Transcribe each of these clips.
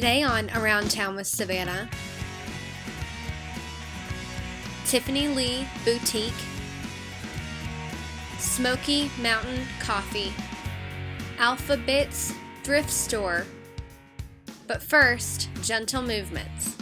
Today on Around Town with Savannah, Tiffany Lee Boutique, Smoky Mountain Coffee, Alpha Bits Thrift Store. But first, gentle movements.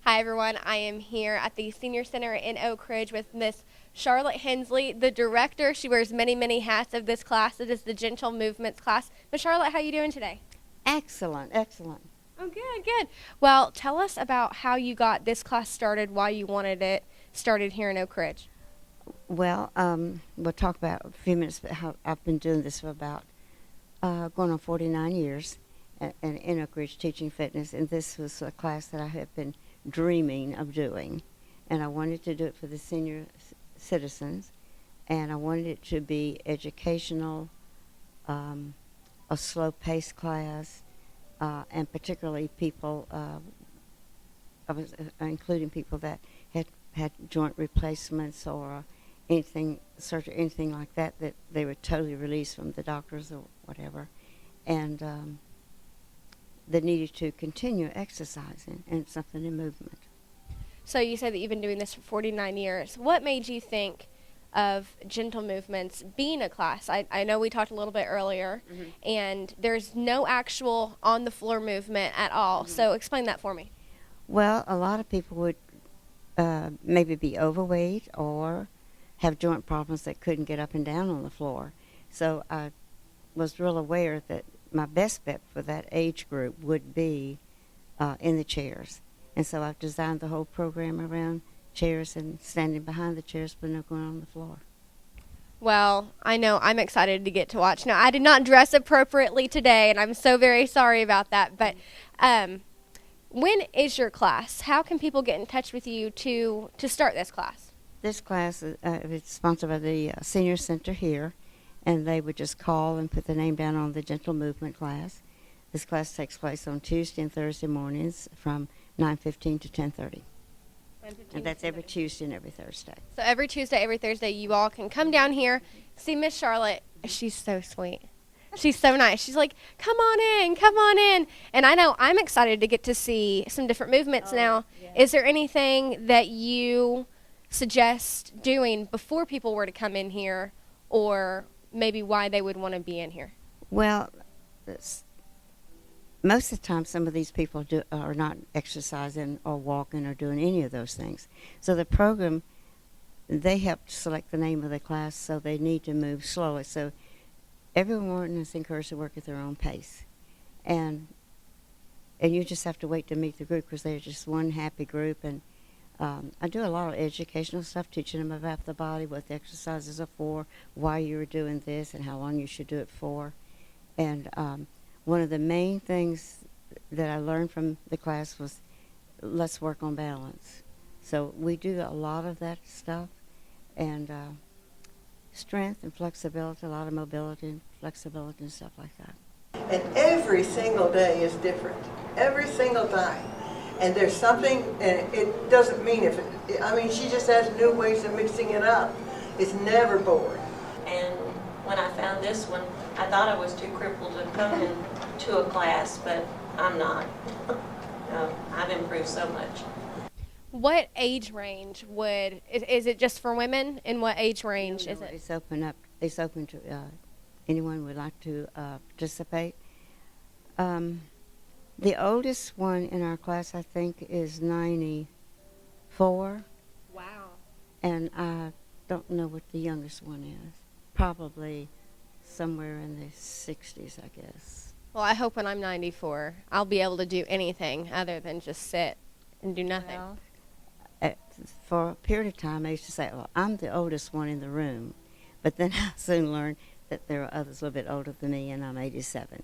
Hi everyone, I am here at the Senior Center in Oak Ridge with Miss Charlotte Hensley, the director. She wears many, many hats of this class. It is the Gentle Movements class. Miss Charlotte, how are you doing today? Excellent, excellent. Oh, good. Well, tell us about how you got this class started, why you wanted it started here in Oak Ridge. Well, we'll talk about a few minutes about how I've been doing this for about going on 49 years in Oak Ridge teaching fitness, and this was a class that I have been dreaming of doing, and I wanted to do it for the senior citizens, and I wanted it to be educational, a slow-paced class, and particularly people, I was including people that had joint replacements or anything, surgery, anything like that they were totally released from the doctors or whatever, and that needed to continue exercising and something in movement. So you said that you've been doing this for 49 years. What made you think of Gentle Movements being a class? I know we talked a little bit earlier, and there's no actual on-the-floor movement at all. So explain that for me. Well, a lot of people would maybe be overweight or have joint problems that couldn't get up and down on the floor. So I was real aware that my best bet for that age group would be in the chairs. And so I've designed the whole program around chairs and standing behind the chairs, but no going on the floor. Well, I know I'm excited to get to watch. Now, I did not dress appropriately today, and I'm so very sorry about that. But when is your class? How can people get in touch with you to start this class? This class is sponsored by the Senior Center here, and they would just call and put the name down on the Gentle Movement class. This class takes place on Tuesday and Thursday mornings from 9:15 to 10:30. And that's every Tuesday and every Thursday. So every Tuesday, every Thursday, you all can come down here, see Miss Charlotte. She's so sweet. She's so nice. She's like, come on in. And I know I'm excited to get to see some different movements now. Yeah. Is there anything that you suggest doing before people were to come in here, or maybe why they would want to be in here? Well, most of the time some of these people are not exercising or walking or doing any of those things. So the program, they help select the name of the class, so they need to move slowly. So everyone is encouraged to work at their own pace. And you just have to wait to meet the group because they're just one happy group. And I do a lot of educational stuff, teaching them about the body, what the exercises are for, why you're doing this, and how long you should do it for. And one of the main things that I learned from the class was let's work on balance. So we do a lot of that stuff, and strength and flexibility, a lot of mobility and flexibility and stuff like that. And every single day is different, every single time. And there's something, and it doesn't mean she just has new ways of mixing it up. It's never boring. And when I found this one, I thought I was too crippled to come into a class, but I'm not. No, I've improved so much. What age range is it just for women? In what age range is it? It's open to anyone who would like to participate. The oldest one in our class, I think, is 94. Wow. And I don't know what the youngest one is. Probably somewhere in the 60s, I guess. Well, I hope when I'm 94, I'll be able to do anything other than just sit and do nothing. Well, for a period of time, I used to say, well, I'm the oldest one in the room. But then I soon learned that there are others a little bit older than me, and I'm 87.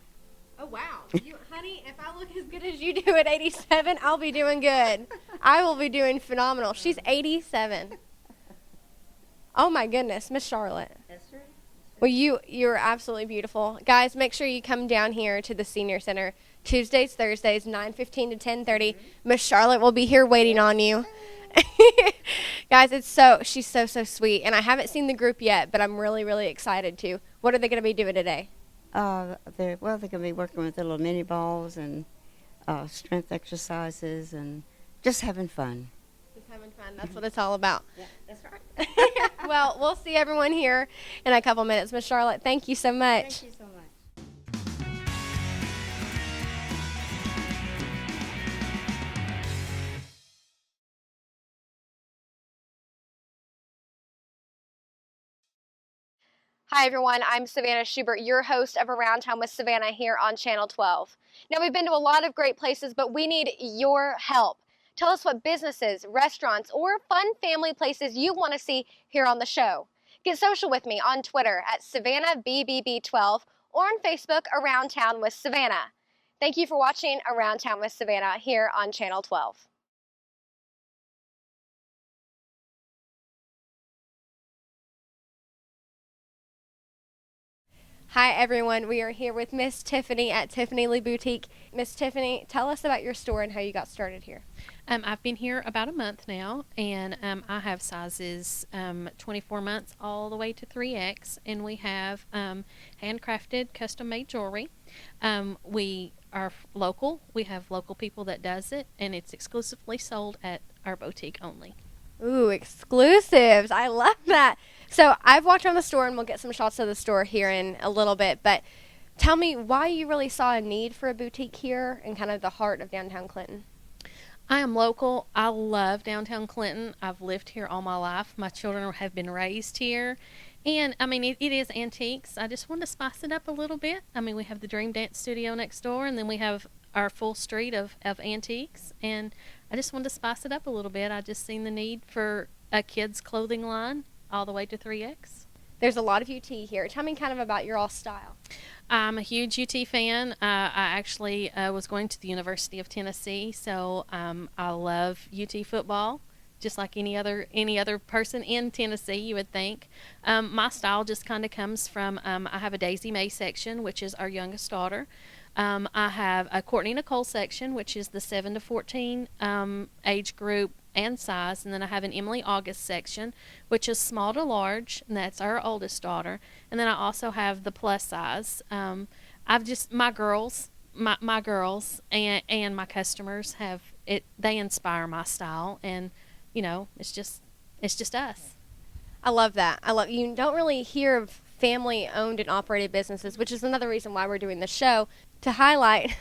Oh, wow. Honey, if I look as good as you do at 87, I'll be doing good. I will be doing phenomenal. She's 87. Oh, my goodness, Miss Charlotte. That's right. Well, you're absolutely beautiful. Guys, make sure you come down here to the Senior Center Tuesdays, Thursdays, 9:15 to 10:30. Miss Charlotte will be here waiting on you. Guys, she's so sweet. And I haven't seen the group yet, but I'm really, really excited to. What are they going to be doing today? They're going to be working with the little mini balls and strength exercises, and just having fun. Just having fun. That's what it's all about. Yeah, that's right. Well, we'll see everyone here in a couple minutes. Miss Charlotte, thank you so much. Thank you so much. Hi, everyone. I'm Savannah Schubert, your host of Around Town with Savannah here on Channel 12. Now, we've been to a lot of great places, but we need your help. Tell us what businesses, restaurants, or fun family places you want to see here on the show. Get social with me on Twitter at SavannahBBB12 or on Facebook Around Town with Savannah. Thank you for watching Around Town with Savannah here on Channel 12. Hi, everyone. We are here with Miss Tiffany at Tiffany Lee Boutique. Miss Tiffany, tell us about your store and how you got started here. I've been here about a month now, and I have sizes 24 months all the way to 3X, and we have handcrafted, custom-made jewelry. We are local. We have local people that does it, and it's exclusively sold at our boutique only. Ooh, exclusives. I love that. So I've walked around the store, and we'll get some shots of the store here in a little bit, but tell me why you really saw a need for a boutique here in kind of the heart of downtown Clinton. I am local. I love downtown Clinton. I've lived here all my life. My children have been raised here. And, I mean, it is antiques. I just wanted to spice it up a little bit. I mean, we have the Dream Dance Studio next door, and then we have our full street of antiques. And I just wanted to spice it up a little bit. I just seen the need for a kids' clothing line all the way to 3X. There's a lot of UT here. Tell me kind of about your all style. I'm a huge UT fan. I actually was going to the University of Tennessee, so I love UT football, just like any other person in Tennessee, you would think. My style just kind of comes from, I have a Daisy May section, which is our youngest daughter. I have a Courtney Nicole section, which is the 7 to 14 age group and size, and then I have an Emily August section, which is small to large, and that's our oldest daughter. And then I also have the plus size. I've just my girls and my customers have it. They inspire my style, and it's just us. I love that. You don't really hear of family owned and operated businesses, which is another reason why we're doing the show, to highlight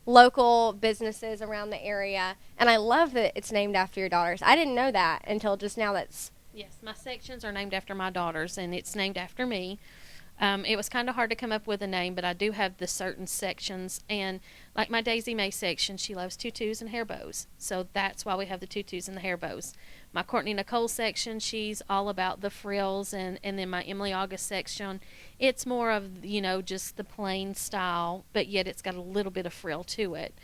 local businesses around the area. And I love that it's named after your daughters. I didn't know that until just now. Yes, my sections are named after my daughters, and it's named after me. It was kind of hard to come up with a name, but I do have the certain sections. And like my Daisy May section, she loves tutus and hair bows. So that's why we have the tutus and the hair bows. My Courtney Nicole section, she's all about the frills. And then my Emily August section, it's more of, just the plain style, but yet it's got a little bit of frill to it.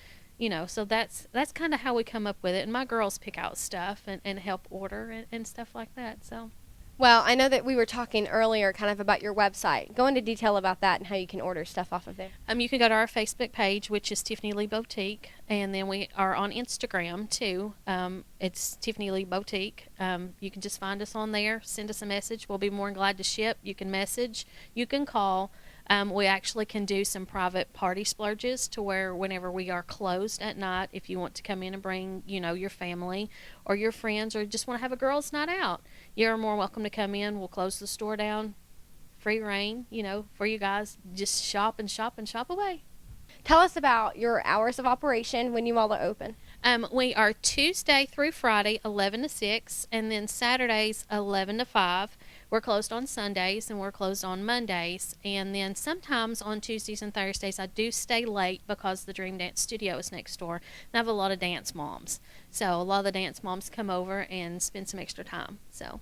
So that's kind of how we come up with it. And my girls pick out stuff and help order and stuff like that, so. Well, I know that we were talking earlier kind of about your website. Go into detail about that and how you can order stuff off of there. You can go to our Facebook page, which is Tiffany Lee Boutique, and then we are on Instagram too. It's Tiffany Lee Boutique. You can just find us on there, send us a message. We'll be more than glad to ship. You can message, you can call. We actually can do some private party splurges to where whenever we are closed at night, if you want to come in and bring, your family or your friends or just want to have a girls' night out, you're more welcome to come in. We'll close the store down, free reign, for you guys. Just shop and shop and shop away. Tell us about your hours of operation when you all are open. We are Tuesday through Friday, 11 to 6, and then Saturdays, 11 to 5. We're closed on Sundays, and we're closed on Mondays. And then sometimes on Tuesdays and Thursdays, I do stay late because the Dream Dance Studio is next door. And I have a lot of dance moms. So a lot of the dance moms come over and spend some extra time. So.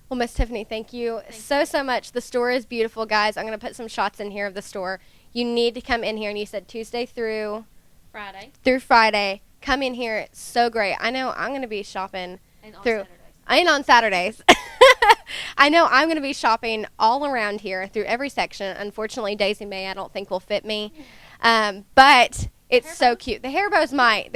Well, Miss Tiffany, thank you so much. The store is beautiful, guys. I'm going to put some shots in here of the store. You need to come in here, and you said Tuesday through Friday. Come in here. It's so great. I know I'm going to be shopping on Saturdays. I know I'm going to be shopping all around here through every section. Unfortunately, Daisy May I don't think will fit me. But it's so cute. The hair bows might.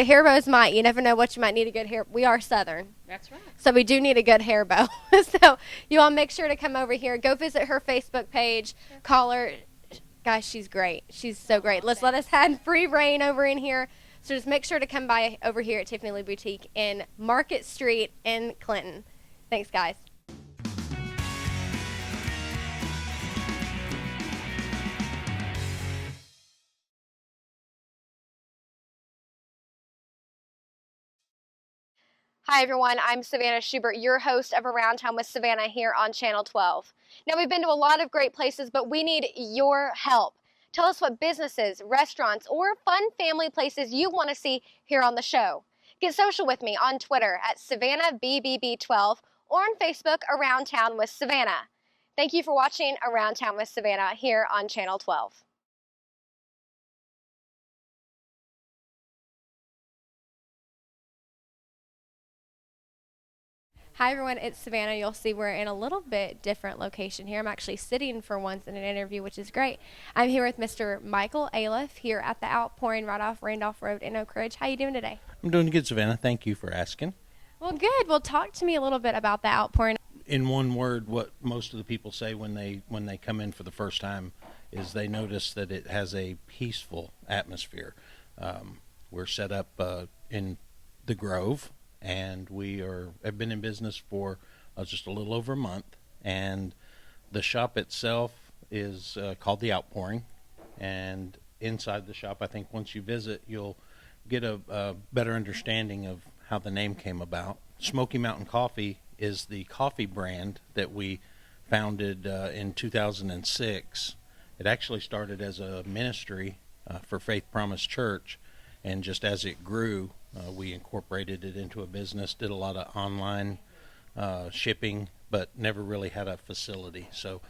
You never know what you might need a good hair. We are Southern. That's right. So we do need a good hair bow. So you all make sure to come over here. Go visit her Facebook page. Call her. Guys, she's great. She's so great. Let us have free reign over in here. So just make sure to come by over here at Tiffany Lee Boutique in Market Street in Clinton. Thanks, guys. Hi, everyone. I'm Savannah Schubert, your host of Around Town with Savannah here on Channel 12. Now, we've been to a lot of great places, but we need your help. Tell us what businesses, restaurants, or fun family places you want to see here on the show. Get social with me on Twitter at SavannahBBB12 or on Facebook Around Town with Savannah. Thank you for watching Around Town with Savannah here on Channel 12. Hi everyone, it's Savannah. You'll see we're in a little bit different location here. I'm actually sitting for once in an interview, which is great. I'm here with Mr. Michael Aliff here at the Outpouring right off Randolph Road in Oak Ridge. How you doing today? I'm doing good, Savannah. Thank you for asking. Well, good. Well, talk to me a little bit about the Outpouring. In one word, what most of the people say when they come in for the first time is they notice that it has a peaceful atmosphere. We're set up in the Grove, and we have been in business for just a little over a month. And the shop itself is called the Outpouring. And inside the shop, I think once you visit, you'll get a better understanding of how the name came about. Smoky Mountain Coffee is the coffee brand that we founded in 2006. It actually started as a ministry for Faith Promise Church, and just as it grew, we incorporated it into a business, did a lot of online shipping, but never really had a facility. So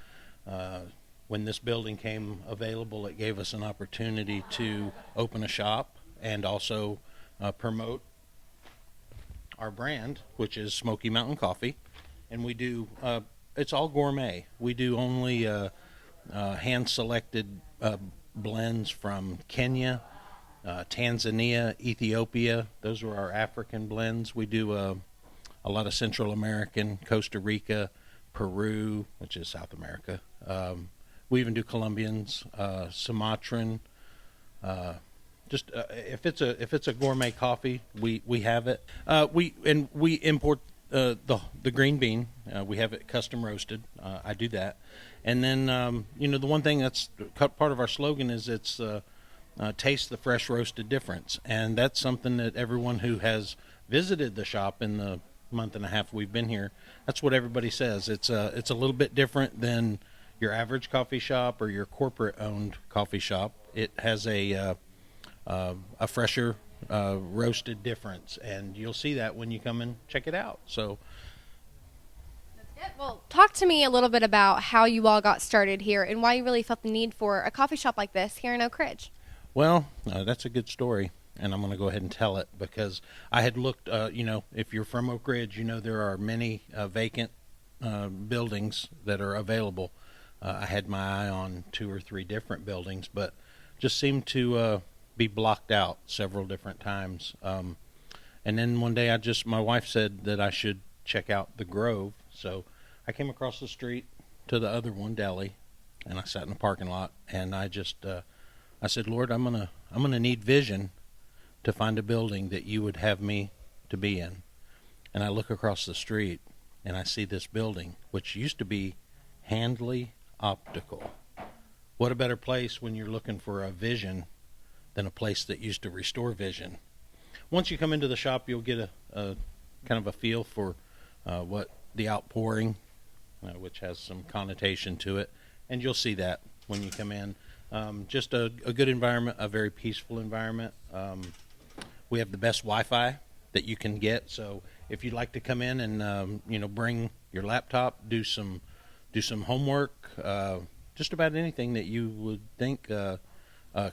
when this building came available, it gave us an opportunity to open a shop and also promote our brand, which is Smoky Mountain Coffee. And we do, it's all gourmet. We do only hand-selected blends from Kenya, Tanzania, Ethiopia. Those are our African blends. We do a lot of Central American, Costa Rica, Peru, which is South America. We even do Colombians, Sumatran. If it's a gourmet coffee, we have it. We import the green bean. We have it custom roasted. I do that, and then the one thing that's part of our slogan is it's taste the fresh roasted difference, and that's something that everyone who has visited the shop in the month and a half we've been here, that's what everybody says. It's a little bit different than your average coffee shop or your corporate owned coffee shop. It has a fresher roasted difference, and you'll see that when you come and check it out. So Well, talk to me a little bit about how you all got started here and why you really felt the need for a coffee shop like this here in Oak Ridge. Well, that's a good story, and I'm going to go ahead and tell it because I had looked, if you're from Oak Ridge, there are many vacant buildings that are available. I had my eye on 2 or 3 different buildings, but just seemed to be blocked out several different times. And then one day my wife said that I should check out the Grove. So I came across the street to the other one, Deli, and I sat in the parking lot, and I said, Lord, I'm gonna need vision to find a building that you would have me to be in. And I look across the street and I see this building, which used to be Handley Optical. What a better place when you're looking for a vision than a place that used to restore vision. Once you come into the shop, you'll get a kind of a feel for what the Outpouring, which has some connotation to it, and you'll see that when you come in. Just a good environment, a very peaceful environment. We have the best Wi-Fi that you can get, so if you'd like to come in and bring your laptop, do some homework, just about anything that you would think a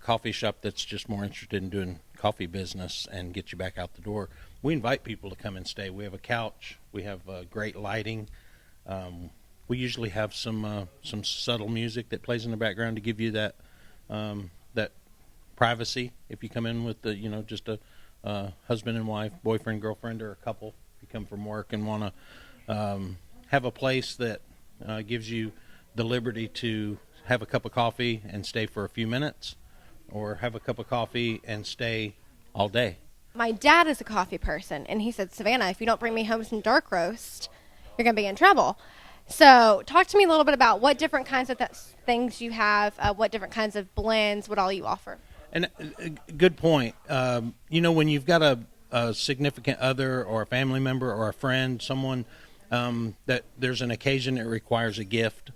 coffee shop that's just more interested in doing coffee business and get you back out the door. We invite people to come and stay. We have a couch. We have great lighting. We usually have some subtle music that plays in the background to give you that privacy. If you come in with just a husband and wife, boyfriend, girlfriend, or a couple, if you come from work and want to have a place that gives you the liberty to have a cup of coffee and stay for a few minutes, or have a cup of coffee and stay all day. My dad is a coffee person, and he said, Savannah, if you don't bring me home some dark roast, you're going to be in trouble. So talk to me a little bit about what different kinds of things you have, what different kinds of blends, what all you offer. And good point. When you've got a significant other or a family member or a friend, someone that there's an occasion that requires a gift,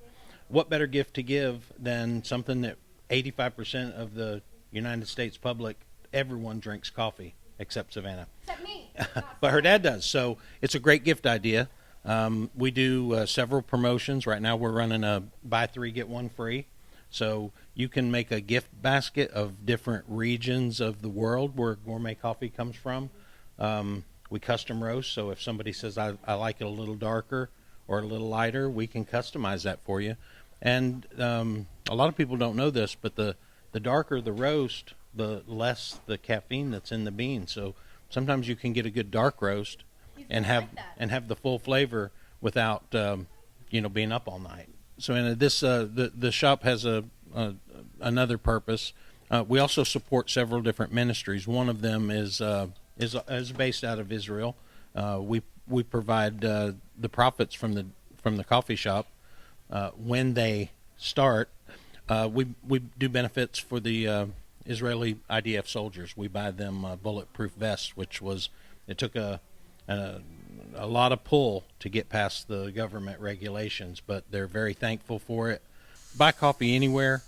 what better gift to give than something that 85% of the United States public, everyone drinks coffee except Savannah. Except me. But her dad does. So it's a great gift idea. We do several promotions. Right now we're running a buy 3, get 1 free. So you can make a gift basket of different regions of the world where gourmet coffee comes from. We custom roast, so if somebody says, I like it a little darker or a little lighter, we can customize that for you. And a lot of people don't know this, but the darker the roast, the less the caffeine that's in the bean. So sometimes you can get a good dark roast and have the full flavor without being up all night. So the shop has another purpose. We also support several different ministries. One of them is based out of Israel. We provide the profits from the coffee shop when they start. We do benefits for the Israeli IDF soldiers. We buy them bulletproof vests, it took a lot of pull to get past the government regulations, but they're very thankful for it. Buy coffee anywhere,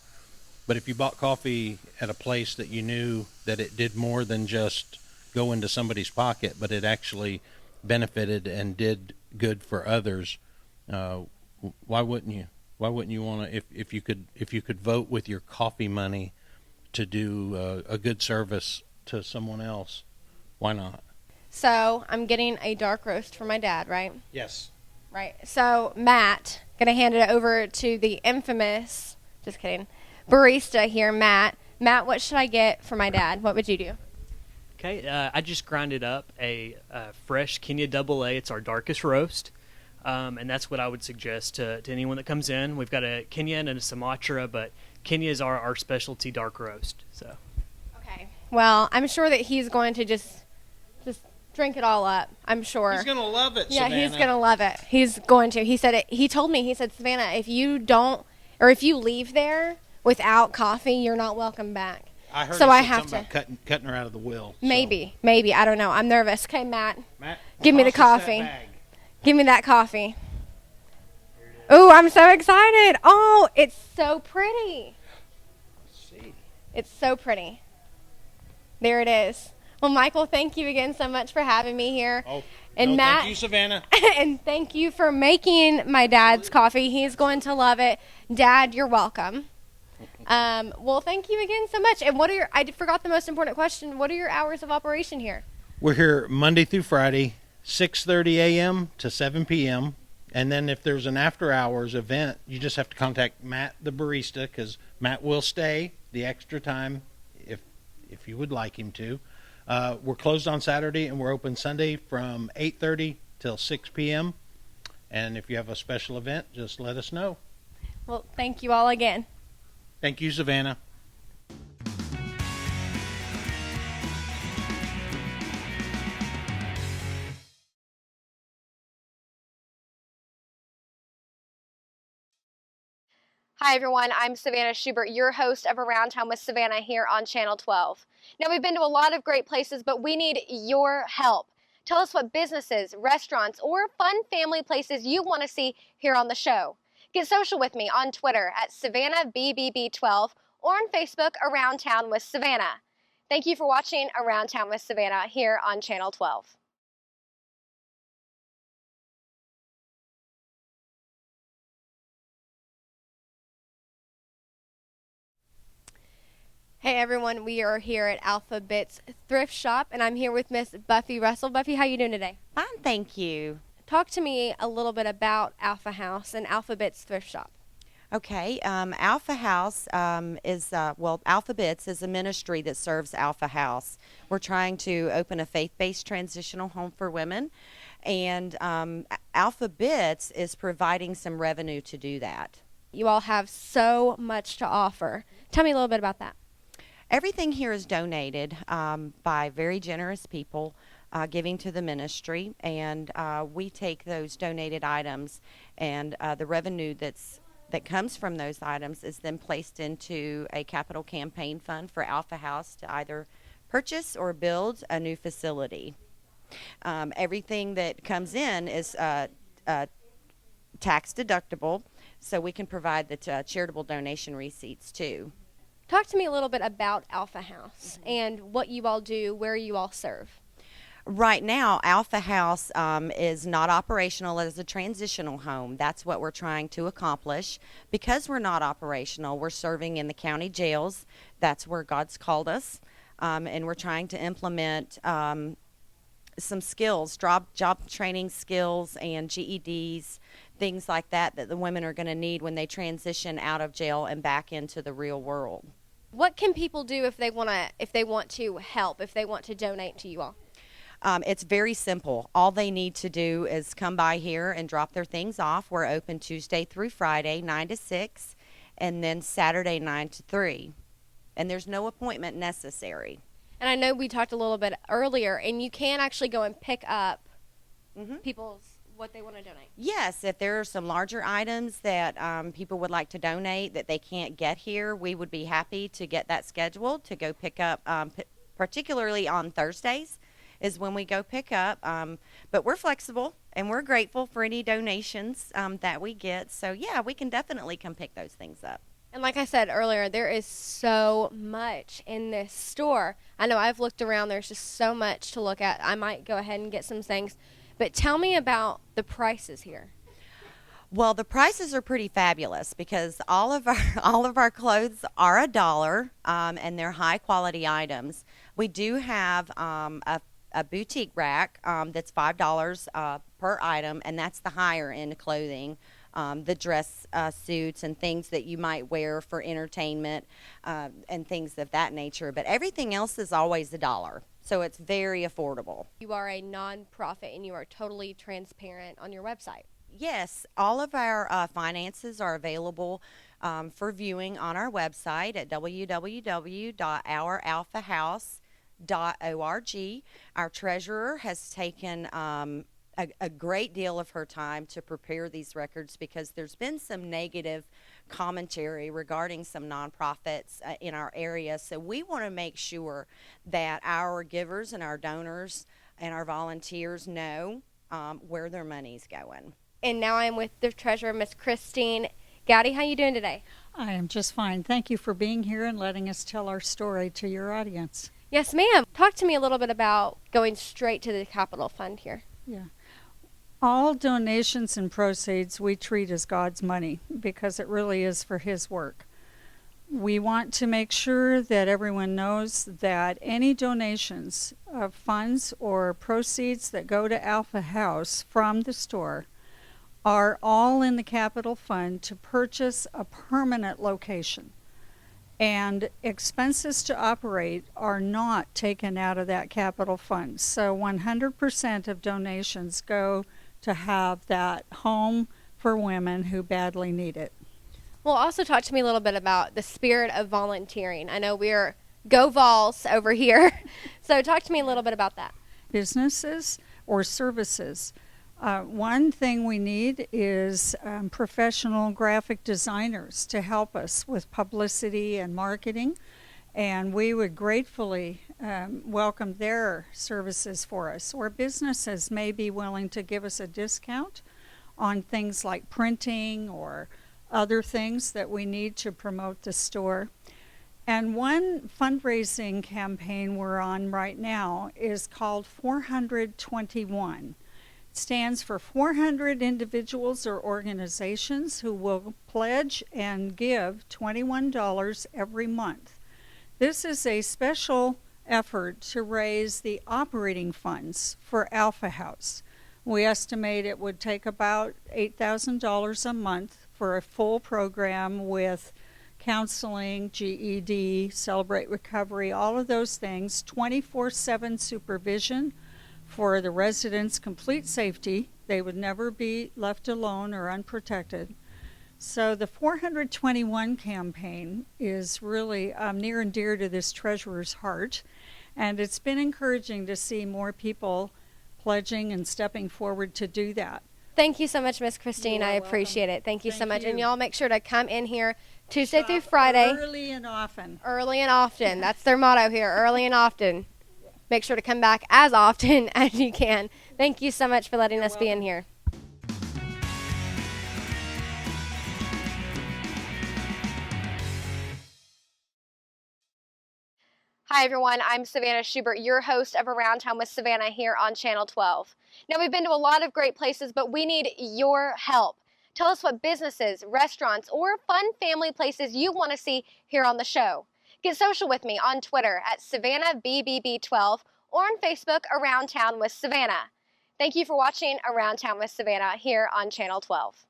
but if you bought coffee at a place that you knew that it did more than just go into somebody's pocket, but it actually benefited and did good for others, why wouldn't you? Why wouldn't you want to? If you could vote with your coffee money to do a good service to someone else, why not? So I'm getting a dark roast for my dad, right? Yes. Right. So Matt, gonna hand it over to the infamous, just kidding, barista here, Matt. Matt, what should I get for my dad? What would you do? Okay, I just grinded up a fresh Kenya Double A. It's our darkest roast, and that's what I would suggest to anyone that comes in. We've got a Kenyan and a Sumatra, but Kenya is our specialty dark roast. So. Okay. Well, I'm sure that he's going to just drink it all up. I'm sure. He's gonna love it. Yeah, Savannah. he's gonna love it. He's going to. He said it. He told me. He said, Savannah, if you leave there without coffee, you're not welcome back. I heard so I have something to about cutting her out of the will. Maybe. I don't know. I'm nervous. Okay, Matt, give me the toss us coffee. that bag. Give me that coffee. Oh, I'm so excited. Oh, it's so pretty. See. It's so pretty. There it is. Well, Michael, thank you again so much for having me here. Oh, and Matt, thank you, Savannah. and thank you for making my dad's coffee. He's going to love it. Dad, you're welcome. Well, thank you again so much. And I forgot the most important question. What are your hours of operation here? We're here Monday through Friday, 6:30 a.m. to 7 p.m. And then if there's an after-hours event, you just have to contact Matt, the barista, because Matt will stay the extra time if you would like him to. We're closed on Saturday, and we're open Sunday from 8:30 till 6 p.m. And if you have a special event, just let us know. Well, thank you all again. Thank you, Savannah. Hi, everyone. I'm Savannah Schubert, your host of Around Town with Savannah here on Channel 12. Now, we've been to a lot of great places, but we need your help. Tell us what businesses, restaurants, or fun family places you want to see here on the show. Get social with me on Twitter at SavannahBBB12 or on Facebook Around Town with Savannah. Thank you for watching Around Town with Savannah here on Channel 12. Hey everyone, we are here at Alpha Bits Thrift Shop, and I'm here with Miss Buffy Russell. Buffy, how you doing today? Fine, thank you. Talk to me a little bit about Alpha House and Alpha Bits Thrift Shop. Okay, Alpha House Alpha Bits is a ministry that serves Alpha House. We're trying to open a faith-based transitional home for women, and Alpha Bits is providing some revenue to do that. You all have so much to offer. Tell me a little bit about that. Everything here is donated by very generous people giving to the ministry, and we take those donated items, and the revenue that comes from those items is then placed into a capital campaign fund for Alpha House to either purchase or build a new facility. Everything that comes in is tax deductible, so we can provide the charitable donation receipts too. Talk to me a little bit about Alpha House and what you all do, where you all serve. Right now, Alpha House is not operational as a transitional home. That's what we're trying to accomplish. Because we're not operational, we're serving in the county jails. That's where God's called us. And we're trying to implement some skills, job training skills and GEDs, things like that the women are going to need when they transition out of jail and back into the real world. What can people do if they want to help, if they want to donate to you all? It's very simple. All they need to do is come by here and drop their things off. We're open Tuesday through Friday, 9 to 6, and then Saturday, 9 to 3. And there's no appointment necessary. And I know we talked a little bit earlier, and you can actually go and pick up what they want to donate. Yes, if there are some larger items that people would like to donate that they can't get here, we would be happy to get that scheduled to go pick up, particularly on Thursdays is when we go pick up. But we're flexible, and we're grateful for any donations that we get. So, yeah, we can definitely come pick those things up. And like I said earlier, there is so much in this store. I know I've looked around. There's just so much to look at. I might go ahead and get some things. But tell me about the prices here. Well, the prices are pretty fabulous because all of our clothes are $1, and they're high quality items. We do have a boutique rack that's $5 per item, and that's the higher end clothing. The dress suits and things that you might wear for entertainment and things of that nature. But everything else is always $1. So it's very affordable. You are a nonprofit and you are totally transparent on your website. Yes, all of our finances are available for viewing on our website at www.ouralphahouse.org. Our treasurer has taken a great deal of her time to prepare these records because there's been some negative commentary regarding some nonprofits in our area. So we want to make sure that our givers and our donors and our volunteers know where their money's going. And now I'm with the treasurer, Miss Christine Gowdy. How you doing today? I am just fine. Thank you for being here and letting us tell our story to your audience. Yes, ma'am. Talk to me a little bit about going straight to the capital fund here. Yeah. All donations and proceeds we treat as God's money because it really is for His work. We want to make sure that everyone knows that any donations of funds or proceeds that go to Alpha House from the store are all in the capital fund to purchase a permanent location. And expenses to operate are not taken out of that capital fund. So 100% of donations go to have that home for women who badly need it. Well, also talk to me a little bit about the spirit of volunteering. I know we're Go Vols over here. So talk to me a little bit about that. Businesses or services. One thing we need is professional graphic designers to help us with publicity and marketing, and we would gratefully welcome their services for us. Or businesses may be willing to give us a discount on things like printing or other things that we need to promote the store. And one fundraising campaign we're on right now is called 421. It stands for 400 individuals or organizations who will pledge and give $21 every month. This is a special effort to raise the operating funds for Alpha House. We estimate it would take about $8,000 a month for a full program with counseling, GED, Celebrate Recovery, all of those things, 24/7 supervision for the residents' complete safety. They would never be left alone or unprotected. So the 421 campaign is really near and dear to this treasurer's heart, and it's been encouraging to see more people pledging and stepping forward to do that. Thank you so much, Miss Christine. You are I appreciate it. Thank you so Thank much. you. And y'all make sure to come in here Tuesday through Shop Friday. Early and often. Early and often. That's their motto here, early and often. Make sure to come back as often as you can. Thank you so much for letting us be in here. Hi, everyone. I'm Savannah Schubert, your host of Around Town with Savannah here on Channel 12. Now, we've been to a lot of great places, but we need your help. Tell us what businesses, restaurants, or fun family places you want to see here on the show. Get social with me on Twitter at SavannahBBB12 or on Facebook Around Town with Savannah. Thank you for watching Around Town with Savannah here on Channel 12.